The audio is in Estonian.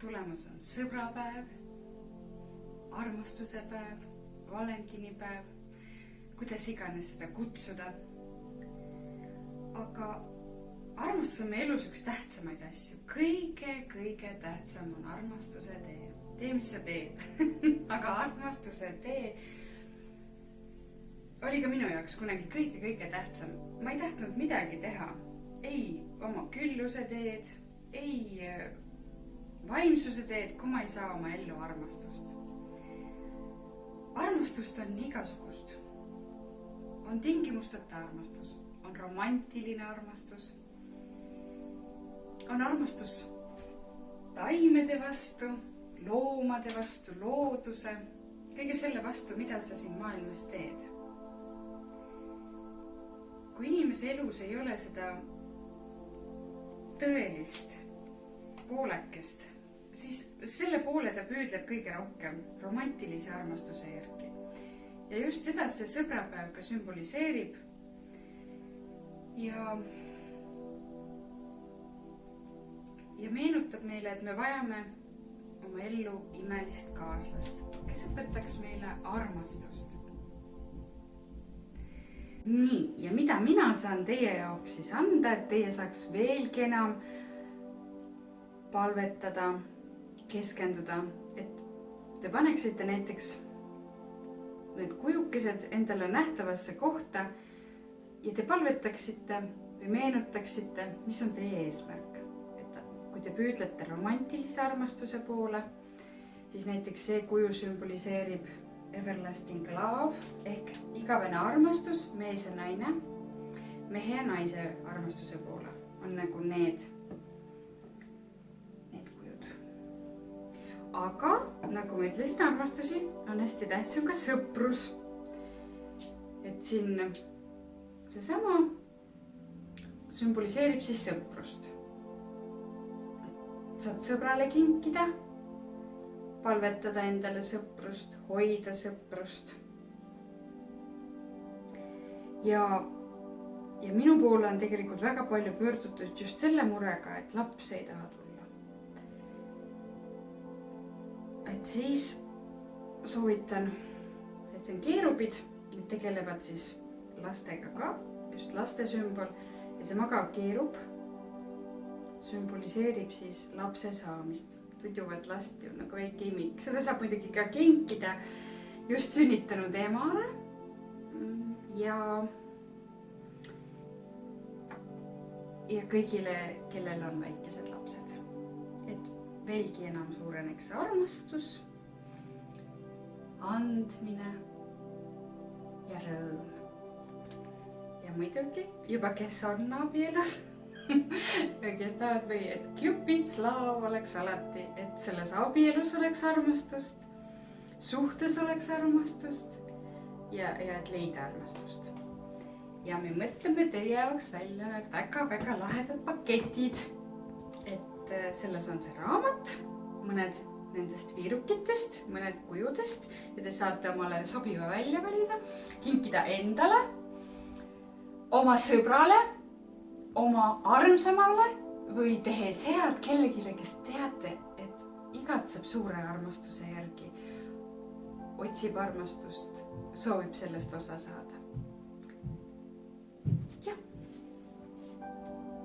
tulemus on sõbrapäev, armastuse päev, valentinipäev, kuidas iganes seda kutsuda. Aga armastus on meie elus üks tähtsamaid asju. Kõige tähtsam on armastuse tee. Tee, mis sa teed. Aga armastuse tee oli ka minu jaoks kunagi kõige tähtsam. Ma ei tahtnud midagi teha. Ei oma külluse teed, ei vaimsuse teed, kui ma ei saa oma ellu armastust. Armastust on igasugust. On tingimusteta armastus, on romantiline armastus, on armastus taimede vastu, loomade vastu, looduse, kõige selle vastu, mida sa siin maailmas teed. Kui inimese elus ei ole seda tõelist poolekest, siis selle poole ta püüdleb kõige rohkem romantilise armastuse järgi. Ja just seda see sõbrapäev ka sümboliseerib. Ja meenutab meile, et me vajame oma ellu imelist kaaslast, kes õpetaks meile armastust. Nii, ja mida mina saan teie jaoks siis anda, et teie saaks veelgi enam palvetada, keskenduda, et te paneksite näiteks need kujukesed endale nähtavasse kohta ja te palvetaksite või meenutaksite, mis on teie eesmärk. Et kui te püüdlete romantilise armastuse poole, siis näiteks see kuju sümboliseerib everlasting love ehk igavene armastus, mees ja naine, mehe ja naise armastuse poole on nagu need kujud. Aga nagu ma ütlesin, armastusi on hästi tähtsam ka sõprus. Et siin seesama sümboliseerib siis sõprust. Saad sõbrale kinkida, palvetada endale sõprust, hoida sõprust. Ja minu poole on tegelikult väga palju pöördutud just selle murega, et laps ei taha tulla. Et siis soovitan, et see on keerubid, need tegelevad siis lastega ka, just laste sümbol. Ja see magav keerub sümboliseerib siis lapse saamist. Tuduvat last ju nagu väike imik. Seda saab muidugi ka kinkida just sünnitanud emale ja kõigile, kellel on väikesed lapsed. Et veelgi enam suureneks armastus, andmine ja rõõm. Ja muidugi juba kes on abielus kes tahavad või et Cupid slaav oleks alati, et selles abielus oleks armastust, suhtes oleks armastust ja et leida armastust. Ja me mõtleme teie jaoks välja väga lahedad paketid, et selles on see raamat, mõned nendest viirukitest, mõned kujudest ja te saate omale sobiva välja valida, kinkida endale, oma sõbrale, oma armsamale või tehes head kellegile, kes teate, et igatseb suure armastuse järgi, otsib armastust, soovib sellest osa saada.